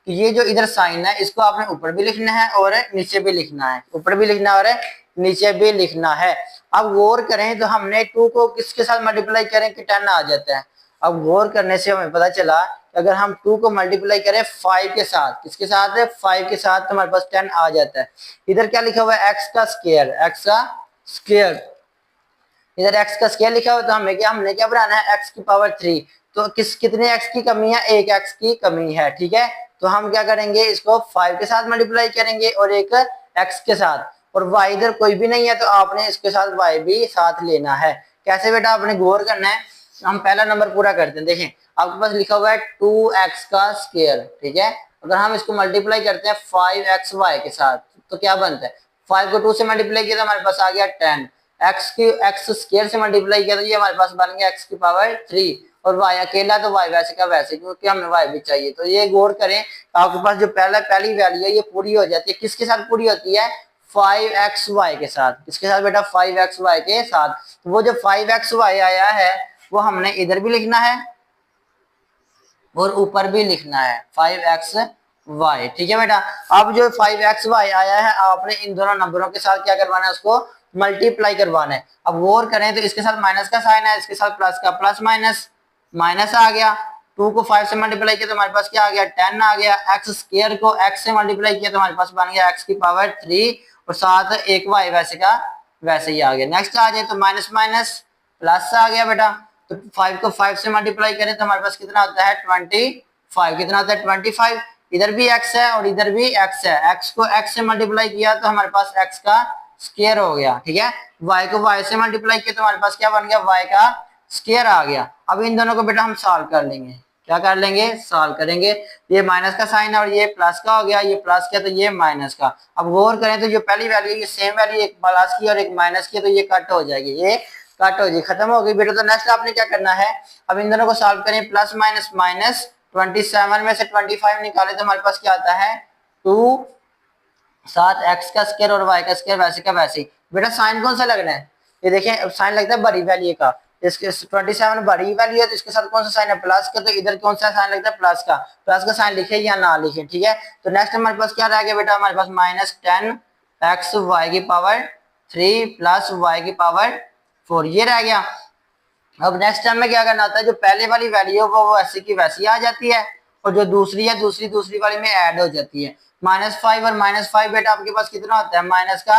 A: कि ये जो इधर साइन है इसको आपने ऊपर भी लिखना है और नीचे भी लिखना है, ऊपर भी लिखना है और नीचे भी लिखना है। अब गौर करें तो हमने 2 को किसके साथ मल्टीप्लाई करें कि 10 आ जाता है। अब गौर करने से हमें पता चला कि अगर हम 2 को मल्टीप्लाई करें 5 के साथ, किसके साथ है, 5 के साथ, तो हमारे पास 10 आ जाता है। इधर क्या लिखा हुआ है, एक्स का स्क्वायर, एक्स का स्क्वायर, इधर x का स्क्वायर लिखा हुआ, तो हमने क्या बनाना है, x की पावर 3। तो कितने x की कमी है, एक x की कमी है। ठीक है, तो हम क्या करेंगे, इसको 5 के साथ मल्टीप्लाई करेंगे और एक x के साथ, और y इधर कोई भी नहीं है तो आपने इसके साथ y भी साथ लेना है। कैसे बेटा, आपने गौर करना है। हम पहला नंबर पूरा करते हैं, देखें आपके पास लिखा हुआ है 2x का स्क्वायर। ठीक है, अगर हम इसको मल्टीप्लाई करते हैं 5xy के साथ तो क्या बनता है, 5 को 2 से मल्टीप्लाई किया तो हमारे पास आ गया 10, एक्स स्क्वायर से मल्टीप्लाई किया तो ये हमारे पास बन गया एक्स की पावर 3, और वाई अकेला तो वाई वैसे का वैसे, क्योंकि हमें वाई भी चाहिए। तो ये गौर करें, आपके पास जो पहली वैल्यू है ये पूरी हो जाती है, किसके साथ पूरी होती है, 5xy के साथ। किसके साथ बेटा, 5xy के साथ। तो वो जो 5xy आया है वो हमने इधर भी लिखना है और ऊपर भी लिखना है, 5xy। ठीक है बेटा, अब जो 5xy आया है आपने इन दोनों नंबरों के साथ क्या करवाना है, उसको मल्टीप्लाई करवाना है। अब गौर करें तो इसके साथ माइनस का साइन है, इसके साथ प्लस का, प्लस माइनस माइनस आ गया, 2 को 5 से मल्टीप्लाई किया तो हमारे पास क्या आ गया 10 आ गया। एक्स स्क्वायर को x से मल्टीप्लाई किया तो हमारे पास बन गया x की पावर 3 और साथ एक y वैसे का वैसे ही आ गया। नेक्स्ट आ जाए तो माइनस माइनस प्लस आ गया बेटा, तो 5 को 5 से मल्टीप्लाई करें तो हमारे पास कितना होता है 25। कितना होता है 25। इधर भी x है और इधर भी x है, x को x से मल्टीप्लाई किया तो हमारे पास x का स्क्वायर हो गया, ठीक है। y को y से मल्टीप्लाई किया तो हमारे पास क्या बन गया y का स्क्वायर आ गया। अब इन दोनों को बेटा हम सॉल्व कर लेंगे, क्या कर लेंगे सॉल्व करेंगे। ये माइनस का साइन है और ये प्लस का हो गया, ये प्लस किया तो ये माइनस का। अब गौर करें तो जो पहली वैल्यू ये सेम वैल्यू, एक प्लस की और एक माइनस की, तो ये कट हो जाएगी, ये कट हो जाएगी, खत्म हो गई बेटा। तो नेक्स्ट आपने क्या करना है, अब इन दोनों को सॉल्व करें। प्लस माइनस माइनस 27 में से 25 निकाले तो हमारे पास क्या आता है 2 साथ x का स्क्वायर और y का स्क्वायर वैसे का वैसे ही। बेटा साइन कौन सा लगना है, ये देखें साइन लगता है बड़ी वैल्यू का, इसके 27 बड़ी वैल्यू है तो इसके साथ कौन सा साइन है प्लस का, तो इधर कौन सा साइन लगता है प्लस का साइन लिखे या ना लिखे, ठीक है। तो नेक्स्ट हमारे पास क्या रह गया बेटा, हमारे पास माइनस 10x y की पावर 3 प्लस y की पावर 4 ये रह गया। अब नेक्स्ट टाइम में क्या करना होता है, जो पहले वाली वैल्यू है वो वैसे की वैसी आ जाती है और जो दूसरी है दूसरी वाली में ऐड हो जाती है। -5 और -5 बेटा आपके पास कितना होता है माइनस का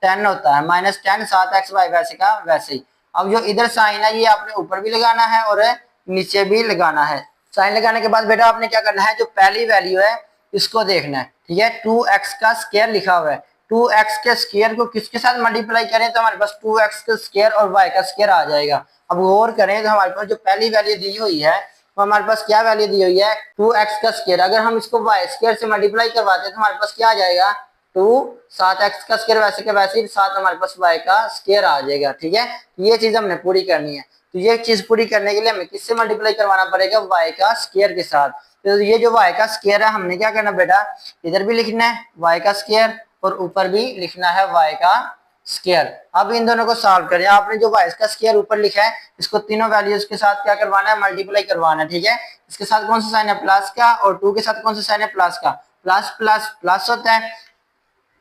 A: 10 होता है, -10 साथ एक्स वाई वैसे का वैसे ही। अब जो इधर साइन है ये आपने ऊपर भी लगाना है और नीचे भी लगाना है। साइन लगाने के बाद बेटा आपने क्या करना है, जो पहली वैल्यू है इसको देखना है, ठीक है। 2x का स्क्वायर लिखा हुआ है, 2x के स्क्वायर को किसके साथ मल्टीप्लाई करें तो हमारे पास 2x का स्क्वायर और y का स्क्वायर आ जाएगा। अब गौर करें तो हमारे पास जो पहली वैल्यू दी हुई है तो हमारे पास क्या वैल्यू दी हुई है 2x का स्क्वायर। अगर हम इसको y स्क्वायर से मल्टीप्लाई करवाते हैं तो हमारे पास क्या आ जाएगा 2 साथ x का स्क्वायर वैसे के वैसे ही साथ हमारे पास y का स्क्वायर आ जाएगा, ठीक है। ये चीज हमने पूरी करनी है, तो ये चीज पूरी करने के लिए हमें किससे मल्टीप्लाई करवाना पड़ेगा y का स्क्वायर के साथ। तो ये जो y का स्क्वायर है हमने क्या करना बेटा, इधर भी लिखना है y का स्क्वायर और ऊपर भी लिखना है y का स्क्वायर। अब इन दोनों को सॉल्व करें, आपने जो y का स्क्वायर ऊपर लिखा है इसको तीनों वैल्यूज के साथ क्या करवाना है मल्टीप्लाई करवाना है, ठीक है। इसके साथ कौन सा साइन है प्लस का और 2 के साथ कौन सा साइन है प्लस का, प्लस प्लस प्लस होता है।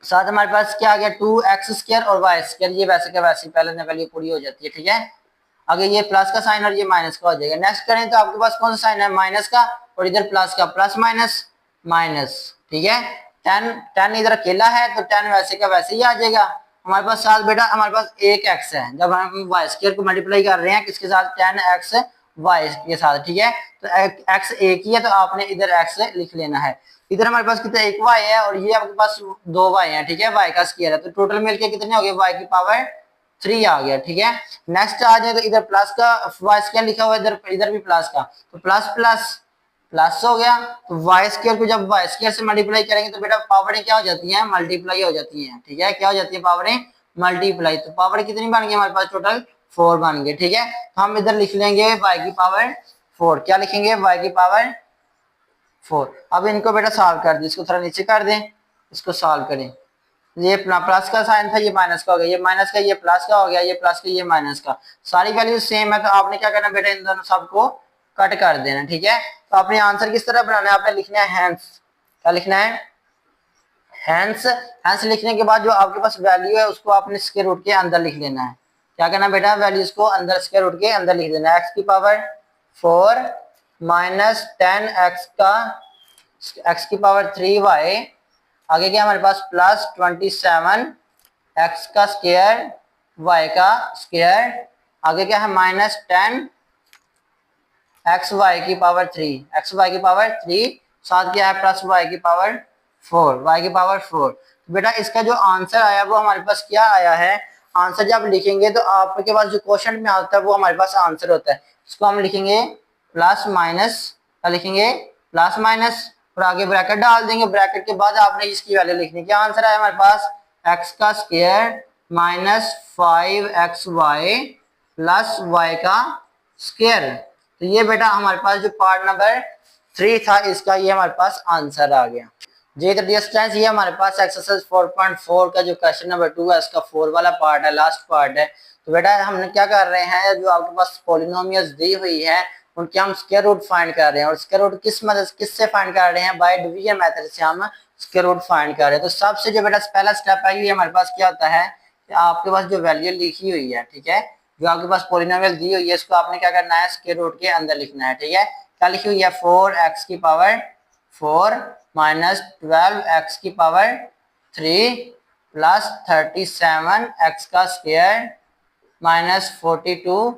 A: साथ हमारे पास क्या आ गया 2x स्क्वायर और y स्क्वायर, ये वैसे का वैसे पहले ने वैल्यू पूरी हो जाती है, ठीक है। आगे ये प्लस का साइन और ये माइनस का हो जाएगा। नेक्स्ट करें तो आपके पास कौन सा साइन है माइनस का और इधर प्लस का, प्लस माइनस माइनस, ठीक है। 10 इधर अकेला है तो 10 वैसे का वैसे ही आ जाएगा। हमारे पास साथ बेटा हमारे पास एक x है, जब हम y स्क्वायर को मल्टीप्लाई कर रहे हैं किसके साथ 10x y के साथ, ठीक है। तो x एक ही है तो आपने इधर x लिख लेना है। इधर हमारे पास कितना एक y है और ये आपके पास 2 y है, ठीक है, y का स्क्वायर है तो टोटल मिलके कितने हो गए y की पावर 3 आ गया, ठीक है। नेक्स्ट आ जाए तो इधर प्लस का y स्क्वायर लिखा हुआ है, इधर भी प्लस का, तो प्लस प्लस प्लस हो गया। तो y स्क्वायर को जब y स्क्वायर से मल्टीप्लाई करेंगे तो बेटा पावरें क्या हो जाती हैं मल्टीप्लाई हो जाती हैं, ठीक है। क्या हो जाती है पावरें मल्टीप्लाई। तो पावर कितनी बन गई हमारे पास टोटल 4 बन गए, ठीक है। तो हम इधर लिख लेंगे y की पावर 4, क्या लिखेंगे y की पावर 4। अब इनको बेटा सॉल्व कर दें, इसको थोड़ा नीचे कर दें, इसको सॉल्व करें। ये प्लस का साइन था ये माइनस का हो गया, ये माइनस का ये प्लस का हो गया, ये प्लस का ये माइनस का, सारी वैल्यू सेम है तो आपने क्या करना बेटा इन दोनों सबको कट कर देना, ठीक है। तो आपने आंसर किस तरह बनाना है, आपने लिखना है हैंस, क्या लिखना है हैंस। हैंस लिखने के बाद जो आपके पास वैल्यू है उसको आपने स्क्वायर रूट के अंदर लिख लेना है। क्या करना बेटा वैल्यूज को अंदर स्क्वायर रूट के अंदर लिख देना है। एक्स की पावर 4 माइनस 10x का x की पावर 3y, आगे क्या हमारे पास प्लस 27 x का स्क्वायर y का स्क्वायर, आगे क्या है माइनस 10 एक्स वाई की पावर 3 साथ क्या है प्लस y की पावर 4 बेटा इसका जो आंसर आया वो हमारे पास क्या आया है, आंसर जब लिखेंगे तो आपके पास जो क्वेश्चन में आता है वो हमारे पास आंसर होता है। इसको हम लिखेंगे प्लस माइनस, क्या लिखेंगे प्लस माइनस और आगे ब्रैकेट डाल देंगे, ब्रैकेट के बाद आपने इसकी वैल्यू लिखनी। क्या आंसर आया हमारे पास x का square minus 5xy plus y का स्क्वायर। तो ये बेटा हमारे पास जो पार्ट नंबर 3 था इसका ये हमारे पास आंसर आ गया जी। तो डियर स्टूडेंट्स ये हमारे पास एक्सरसाइज 4.4 का जो क्वेश्चन नंबर 2 है इसका 4 वाला पार्ट है, लास्ट पार्ट है। तो बेटा हमने क्या कर रहे हैं, जो आपके पास पॉलिनोमियल्स दी हुई है उनके हम स्क्वायर रूट फाइंड कर रहे हैं और स्क्वायर रूट किससे फाइंड कर रहे हैं, बाय डिवीजन मेथड से हम स्क्वायर रूट फाइंड कर रहे हैं। तो सबसे जो बेटा पहला स्टेप है ये हमारे पास क्या होता है कि आपके पास जो वैल्यू लिखी हुई है, ठीक है, जो आपके पास पॉलिनोमियल दी हुई है इसको आपने क्या करना है स्क्वायर रूट के अंदर लिखना है, ठीक है। क्या लिखी हुई है 4x की पावर 4 माइनस 12x की पावर 3 प्लस 37x का स्क्वायर माइनस 42,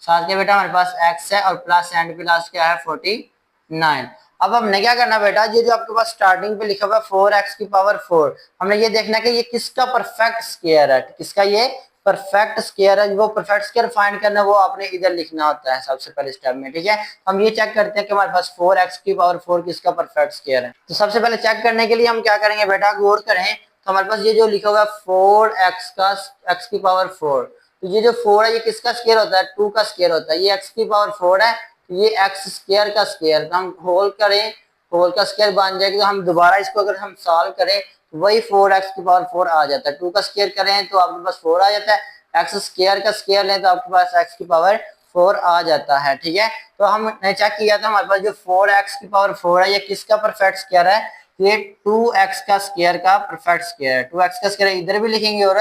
A: साथ के बेटा हमारे पास x है और प्लस एंड पे लास्ट क्या है 49। अब हमने क्या करना बेटा, ये जो आपके पास स्टार्टिंग पे लिखा हुआ है 4x की पावर 4, हमने ये देखना कि ये किसका परफेक्ट स्क्वायर है, किसका ये परफेक्ट स्क्वायर है। वो परफेक्ट स्क्वायर फाइंड करना वो आपने इधर लिखना होता है सबसे पहले स्टेप में, ठीक है। हम ये चेक करते हैं कि हमारे पास 4x की पावर 4 किसका परफेक्ट स्क्वायर है। तो सबसे पहले चेक करने के लिए हम क्या करेंगे बेटा, गौर करें तो हमारे पास ये जो लिखा हुआ है 4x का x की पावर 4, तो ये जो 4 है ये किसका स्क्वायर होता है, 2 का स्क्वायर होता है। ये x की पावर 4 है, ये एक्स स्क्वायर का स्क्वायर, तो हम होल करें, होल का स्क्वायर बन जाएगा। तो हम दोबारा इसको अगर हम सॉल्व करें तो वही 4x की पावर 4 आ जाता है। 2 का स्क्वायर करें तो आपके पास 4 आ जाता है, एक्स स्क्वायर का स्क्वायर लें तो आपके पास x की पावर 4 आ जाता है, ठीक है। तो हमने चेक किया था हमारे पास जो 4x की पावर 4 है ये किसका परफेक्ट स्क्वायर है, ये 2x का स्क्वायर का परफेक्ट स्क्वायर है। 2x का स्क्वायर इधर भी लिखेंगे और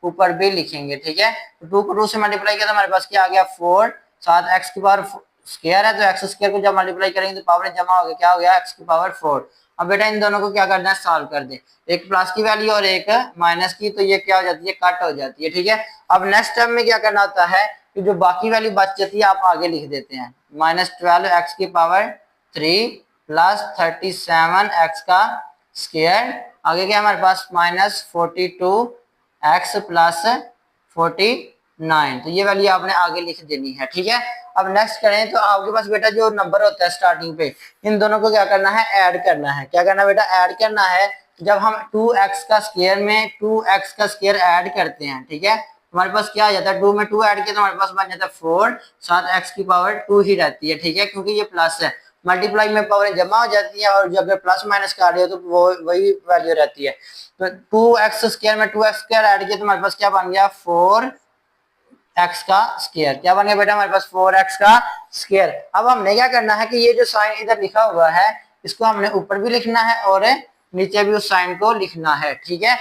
A: ऊपर भी लिखेंगे, ठीक है। तो 2 को 2 से मल्टीप्लाई किया तो हमारे पास क्या आ गया 4, साथ x की पावर स्क्वायर है तो एक्स स्क्वायर को जब मल्टीप्लाई करेंगे तो पावर जमा हो गया, क्या हो गया x की पावर 4। अब बेटा इन दोनों को क्या करना है, सॉल्व कर दे, एक प्लस की वैल्यू और एक माइनस की, तो ये क्या हो जाती है, कट हो जाती है, ठीक है। अब नेक्स्ट स्टेप में क्या करना होता है कि जो बाकी वैल्यू बच जाती है आप आगे लिख देते हैं, माइनस 12x की पावर 3 प्लस 37x का स्क्वायर, आगे क्या हमारे पास माइनस 42x प्लस 49, तो ये वैल्यू आपने आगे लिख देनी है, ठीक है। अब नेक्स्ट करें तो आपके पास बेटा जो नंबर होता है स्टार्टिंग पे, इन दोनों को क्या करना है, ऐड करना है। क्या करना है बेटा, ऐड करना है। जब हम 2x का स्क्वायर में 2x का स्क्वायर ऐड करते हैं, ठीक है, हमारे पास क्या आ जाता है, 2 में 2 ऐड किया तो हमारे पास बन जाता है 4, साथ x की पावर 2 ही रहती है, ठीक है, क्योंकि ये प्लस है। मल्टीप्लाई में पावर जमा हो जाती है और जब प्लस माइनस का रहे हो तो वो वही वैल्यू रहती है। तो 2x स्क्वायर में 2x स्क्वायर ऐड किया तो हमारे पास क्या बन गया 4 एक्स का स्क्वायर, क्या बन गया बेटा हमारे पास 4x का स्क्वायर। अब हमने क्या करना है कि ये जो साइन इधर लिखा हुआ है इसको हमने ऊपर भी लिखना है और नीचे भी उस साइन को लिखना है, ठीक है।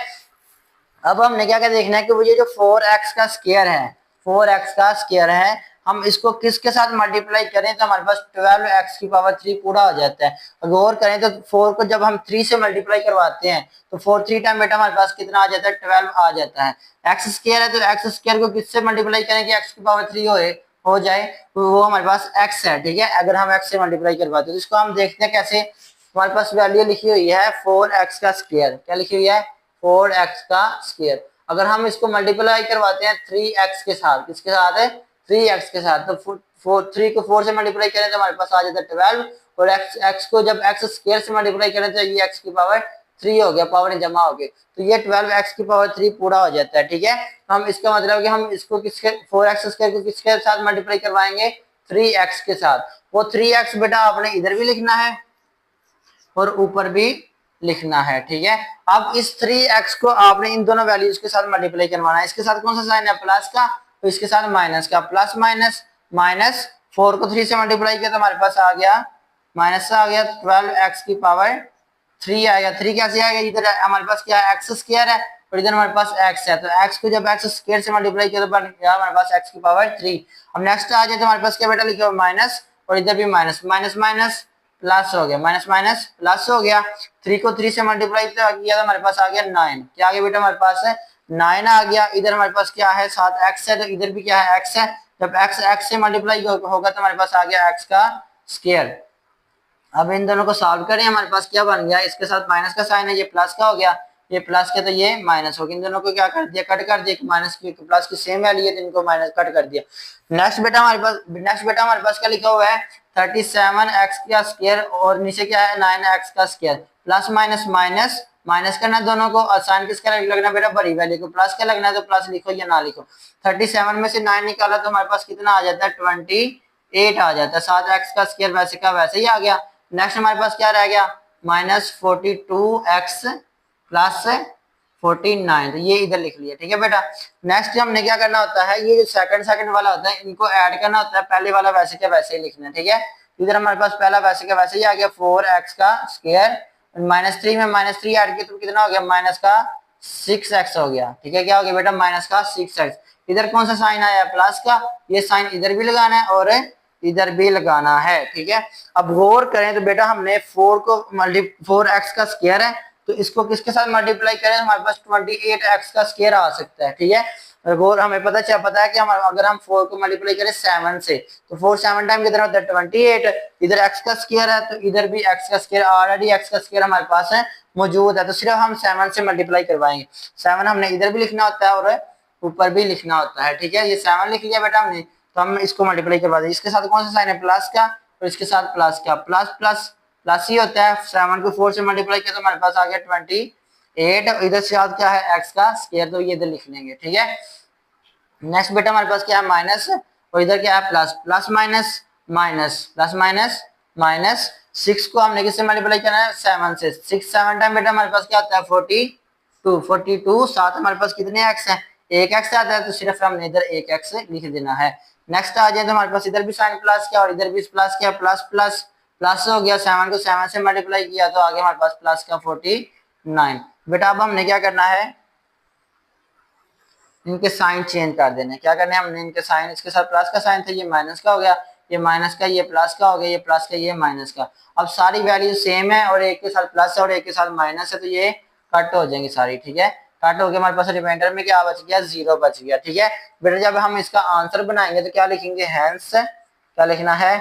A: अब हमने क्या क्या देखना है कि वो ये जो 4x का स्क्वायर है, 4x का स्क्वायर है, हम इसको किसके साथ मल्टीप्लाई करें तो हमारे पास 12x की पावर 3 पूरा हो जाता है। अगर गौर करें तो 4 को जब हम 3 से मल्टीप्लाई करवाते हैं तो 4 3 टाइम बेटा हमारे पास कितना आ जाता है, 12 आ जाता है। एक्स स्क्वायर है तो एक्स स्क्वायर को किससे मल्टीप्लाई करें कि x की पावर 3 हो जाए, तो वो हमारे पास x है, ठीक है। अगर हम x से मल्टीप्लाई करवाते हैं तो इसको हम देखते हैं कैसे। हमारे पास वैल्यू लिखी हुई है 4x का स्क्वायर, क्या लिखी हुई है 4x का स्क्वायर। अगर हम इसको मल्टीप्लाई करवाते हैं 3x के साथ, किसके साथ है 3x के साथ, तो 3 को 4 से मल्टीप्लाई करें तो हमारे पास आ जाता है 12, और x को जब x स्क्वायर से मल्टीप्लाई करें तो ये x की पावर 3 हो गया, पावर जमा हो गई, तो ये 12x की पावर 3 पूरा हो जाता है, ठीक है। तो हम इसका मतलब कि हम इसको किसके 4x स्क्वायर को किसके साथ मल्टीप्लाई करवाएंगे 3x के साथ। वो 3x बेटा आपने इधर भी लिखना है और ऊपर भी लिखना है, ठीक है। अब इस 3x को आपने इन दोनों वैल्यूज के साथ मल्टीप्लाई करवाना है। इसके साथ कौन सा साइन है, प्लस का, तो इसके साथ माइनस का, प्लस माइनस माइनस, 4 को 3 से मल्टीप्लाई किया तो हमारे पास आ गया माइनस आ गया 12x की पावर 3 आएगा। 3 कैसे आएगा, इधर हमारे पास क्या है एक्स स्क्वायर है और इधर हमारे पास x है, तो x को जब x स्क्वायर से मल्टीप्लाई किया तो बन गया हमारे पास x की पावर 3। अब नेक्स्ट आ जाए तो हमारे पास क्या बेटा लिखा हुआ माइनस, और इधर भी माइनस, माइनस माइनस प्लस हो गया, माइनस माइनस प्लस हो गया। 3 को 3 से मल्टीप्लाई किया तो हमारे पास आ गया 9, क्या आ गया बेटा हमारे पास है 9 आ गया। इधर हमारे पास क्या है साथ x है, तो इधर भी क्या है x है, जब x से मल्टीप्लाई होगा तो हमारे पास आ गया x का स्क्वायर। अब इन दोनों को सॉल्व करें, हमारे पास क्या बन गया, इसके साथ माइनस का साइन है, ये प्लस का हो गया, ये प्लस के तो ये माइनस हो गया। इन दोनों को क्या कर दिया, कट कर दिया, माइनस की प्लस की सेम वैल्यू है तो इनको माइनस कट कर दिया। नेक्स्ट बेटा हमारे पास क्या लिखा हुआ है 37x का स्क्वायर और नीचे क्या है 9x का square, plus minus minus minus करना दोनों को, साइन किसका लगना बेटा बड़ी वैल्यू को, प्लस का लगना है तो प्लस लिखो या ना लिखो। 37 में से 9 निकाला तो हमारे पास कितना आ जाता है 28 आ जाता है, साथ x का स्क्वायर वैसे का वैसे ही आ गया। नेक्स्ट हमारे पास क्या रह गया माइनस 42x प्लस 49, तो ये इधर लिख लिया, ठीक है बेटा। नेक्स्ट हमने क्या करना होता है, ये जो सेकंड वाला होता है इनको ऐड करना होता है, पहले वाला वैसे के वैसे ही लिखना है, ठीक है। इधर हमारे पास पहला वैसे का वैसे ही आ गया 4x का स्क्वायर, माइनस 3 में माइनस 3 ऐड किया तो कितना हो गया माइनस का 6x हो गया, ठीक है। क्या हो गया बेटा माइनस का 6x। इधर कौन सा साइन आया प्लस का, ये साइन इधर भी लगाना है और इधर भी लगाना है। ठीक है, अब गौर करें तो बेटा हमने 4 को 4x का स्क्वायर है, तो इसको किसके साथ मल्टीप्लाई करें, हमारे पास 28x का स्क्वायर आ सकता है। ठीक है, और हमें पता है कि हम अगर हम 4 को मल्टीप्लाई करें 7 से, तो 4 7 टाइम कितना होता है 28। इधर x का स्क्वायर है तो इधर भी x का स्क्वायर, ऑलरेडी x का स्क्वायर हमारे पास है मौजूद है, तो सिर्फ हम 7 से मल्टीप्लाई करवाएंगे। 7 हमने इधर भी लिखना होता है और ऊपर भी लिखना होता है। ठीक है, ये 7 लिख लिया बेटा हमने, तो हम इसको मल्टीप्लाई करवा देंगे। इसके साथ कौन सा साइन है, प्लस का, और इसके साथ प्लस का, प्लस प्लस प्लस ही होता है। 7 को 4 से मल्टीप्लाई किया तो हमारे पास आ गया 28, और इधर से क्या है x का स्क्वायर, तो ये इधर लिख लेंगे। ठीक है, नेक्स्ट बेटा हमारे पास क्या है माइनस, और इधर क्या है plus, plus minus minus, plus minus minus. 6 को हमने किससे मल्टीप्लाई करना है, 7 से। 6 7 टाइम बेटा हमारे पास क्या आता है 42। साथ हमारे पास कितने x है, एक x आता है, तो सिर्फ हमने इधर एक x लिख देना है। नेक्स्ट आ जाए तो हमारे पास इधर भी साइन प्लस किया और इधर भी प्लस किया, प्लस प्लस प्लस हो गया। 7 को 7 से मल्टीप्लाई किया तो आगे हमारे पास प्लस का 49। बेटा अब हमने क्या करना है, इनके साइन चेंज कर देने। क्या करना है हमने, इनके साइन, इसके साथ प्लस का साइन था, ये माइनस का हो गया, ये माइनस का, ये प्लस का हो गया, ये प्लस का, ये माइनस का। अब सारी वैल्यू सेम है और एक के साथ प्लस है और एक के साथ माइनस है, तो ये कट हो जाएंगी सारी। ठीक है, कट हो गया, हमारे पास रिमाइंडर में क्या बच गया, 0 बच गया। ठीक है बेटा, जब हम इसका आंसर बनाएंगे तो क्या लिखेंगे, हैंस, क्या लिखना है,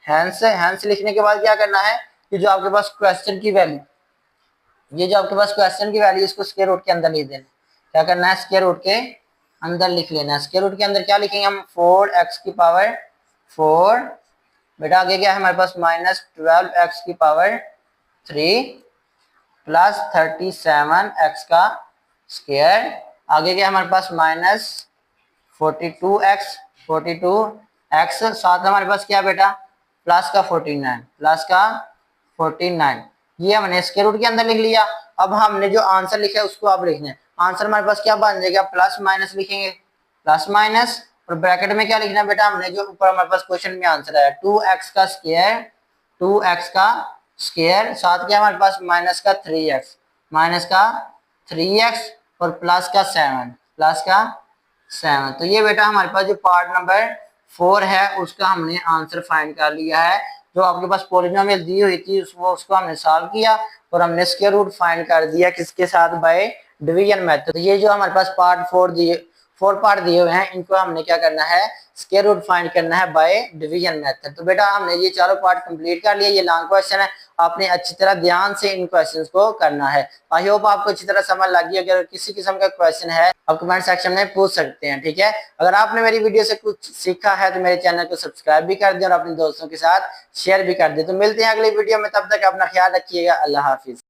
A: हैंस। हैंस लिखने के बाद क्या करना है, कि जो आपके पास क्वेश्चन की वैल्यू, ये जो आपके पास क्वेश्चन की वैल्यू, इसको स्क्वायर रूट के अंदर लिख देना। क्या करना है, स्क्वायर रूट के अंदर लिख लेना। स्क्वायर रूट के अंदर क्या लिखेंगे हम, 4x की पावर 4। बेटा आगे क्या है हमारे पास, माइनस 12x की पावर 3 प्लस 37x का स्क्वायर। आगे क्या है हमारे पास, माइनस 42x साथ हमारे पास क्या बेटा, प्लस का 49, प्लस का 49। ये हमने स्क्वायर रूट के अंदर लिख लिया। अब हमने जो आंसर लिखा है उसको अब लिखना है। आंसर हमारे पास क्या बन जाएगा, प्लस माइनस लिखेंगे, प्लस माइनस, और ब्रैकेट में क्या लिखना है बेटा, हमने जो ऊपर हमारे पास क्वेश्चन में आंसर आया 2x का स्क्वायर, 2x का स्क्वायर, साथ क्या हमारे पास माइनस का 3x, माइनस का 3x, और प्लस का 7, प्लस का 7। तो ये बेटा हमारे पास जो पार्ट नंबर 4 है उसका हमने आंसर फाइंड कर लिया है। जो आपके पास पॉलिनोमियल दी हुई थी उसको हमने सॉल्व किया और हमने स्क्वायर रूट फाइंड कर दिया किसके साथ, बाय डिवीजन मेथड। ये जो हमारे पास पार्ट 4 पार्ट दिए हुए हैं, इनको हमने क्या करना है, स्क्वायर रूट फाइंड करना है बाय डिवीजन मेथड। तो बेटा हमने ये चारों पार्ट कंप्लीट कर लिया। ये लॉन्ग क्वेश्चन है, आपने अच्छी तरह ध्यान से इन क्वेश्चंस को करना है। आई होप आपको अच्छी तरह समझ लगी। अगर किसी किस्म का क्वेश्चन है आप कमेंट सेक्शन में पूछ सकते हैं। ठीक है, अगर आपने मेरी वीडियो से कुछ सीखा है तो मेरे चैनल को सब्सक्राइब भी कर दें और अपने दोस्तों के साथ शेयर भी कर दें। तो मिलते हैं अगली वीडियो में, तब तक अपना ख्याल रखिएगा। अल्लाह हाफिज।